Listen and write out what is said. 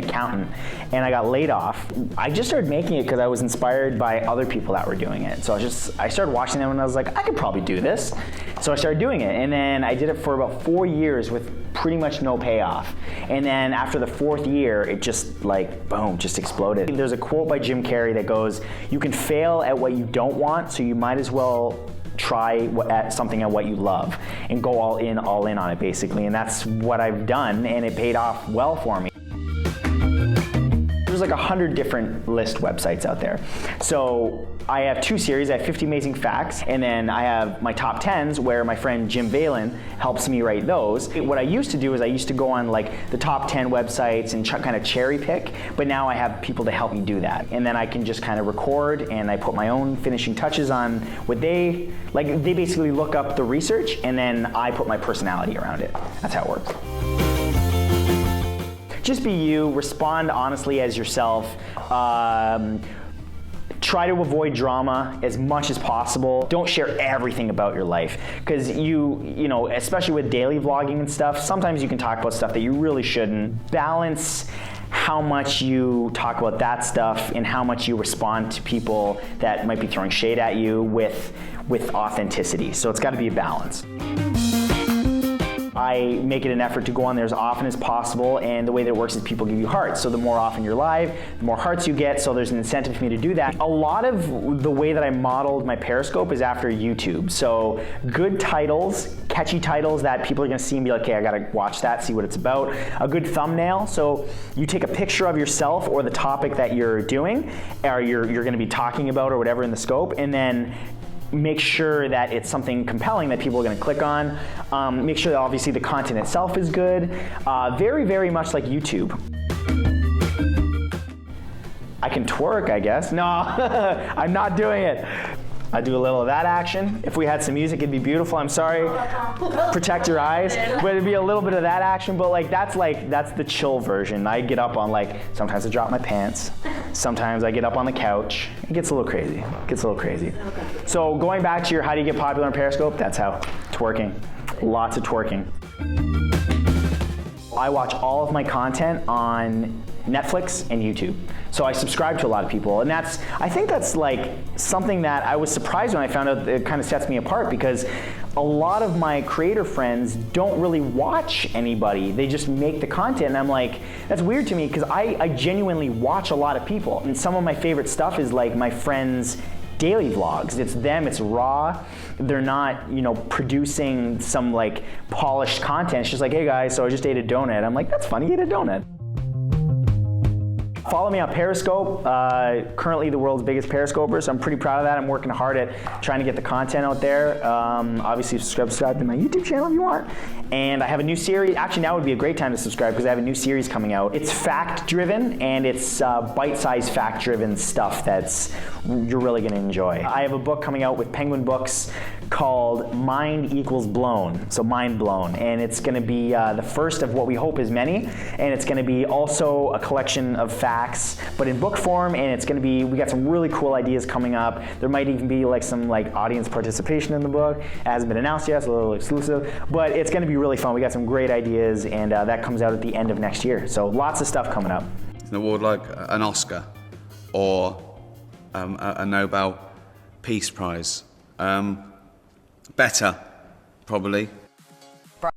accountant, and I got laid off. I just started making it because I was inspired by other people that were doing it. So I started watching them and I was like, I could probably do this. So I started doing it, and then I did it for about 4 years with pretty much no payoff. And then after the 4th year, it just like, boom, just exploded. There's a quote by Jim Carrey that goes, you can fail at what you don't want, so you might as well try at something at what you love and go all in on it basically. And that's what I've done, and it paid off well for me. There's like 100 different list websites out there. So I have 2 series. I have 50 Amazing Facts, and then I have my top 10s where my friend Jim Valen helps me write those. What I used to do is I used to go on like the top 10 websites and kind of cherry pick, but now I have people to help me do that. And then I can just kind of record, and I put my own finishing touches on what they basically look up the research, and then I put my personality around it. That's how it works. Just be you, respond honestly as yourself. Try to avoid drama as much as possible. Don't share everything about your life, because you know, especially with daily vlogging and stuff, sometimes you can talk about stuff that you really shouldn't. Balance how much you talk about that stuff and how much you respond to people that might be throwing shade at you with authenticity. So it's got to be a balance. I make it an effort to go on there as often as possible, and the way that it works is people give you hearts. So the more often you're live, the more hearts you get, so there's an incentive for me to do that. A lot of the way that I modeled my Periscope is after YouTube. So good titles, catchy titles that people are gonna see and be like, okay, I gotta watch that, see what it's about. A good thumbnail, so you take a picture of yourself or the topic that you're doing, or you're gonna be talking about or whatever in the scope, and then make sure that it's something compelling that people are going to click on. Make sure that obviously the content itself is good. Very, very much like YouTube. I can twerk, I guess. No, I'm not doing it. I do a little of that action. If we had some music, it'd be beautiful. I'm sorry, protect your eyes. But it'd be a little bit of that action, but that's the chill version. I get up on sometimes I drop my pants. Sometimes I get up on the couch. It gets a little crazy. So going back to your how do you get popular on Periscope, that's how. Twerking. Lots of twerking. I watch all of my content on Netflix and YouTube. So I subscribe to a lot of people, and I think that's like something that I was surprised when I found out. It kind of sets me apart, because a lot of my creator friends don't really watch anybody. They just make the content, and I'm like, that's weird to me, because I genuinely watch a lot of people. And some of my favorite stuff is like my friends' daily vlogs. It's them, it's raw. They're not, producing some like polished content. It's just like, hey guys, so I just ate a donut. I'm like, that's funny, you ate a donut. Follow me on Periscope, currently the world's biggest Periscoper, so I'm pretty proud of that. I'm working hard at trying to get the content out there. Obviously subscribe to my YouTube channel if you want. And I have a new series. Actually, now would be a great time to subscribe, because I have a new series coming out. It's fact-driven, and it's bite-sized fact-driven stuff that's you're really gonna enjoy. I have a book coming out with Penguin Books called Mind Equals Blown, so Mind Blown. And it's gonna be the first of what we hope is many, and it's gonna be also a collection of facts, but in book form, and it's gonna be, we got some really cool ideas coming up. There might even be some audience participation in the book. It hasn't been announced yet, it's a little exclusive, but it's gonna be really fun. We got some great ideas, and that comes out at the end of next year. So lots of stuff coming up. An award like an Oscar or a Nobel Peace Prize. Better, probably.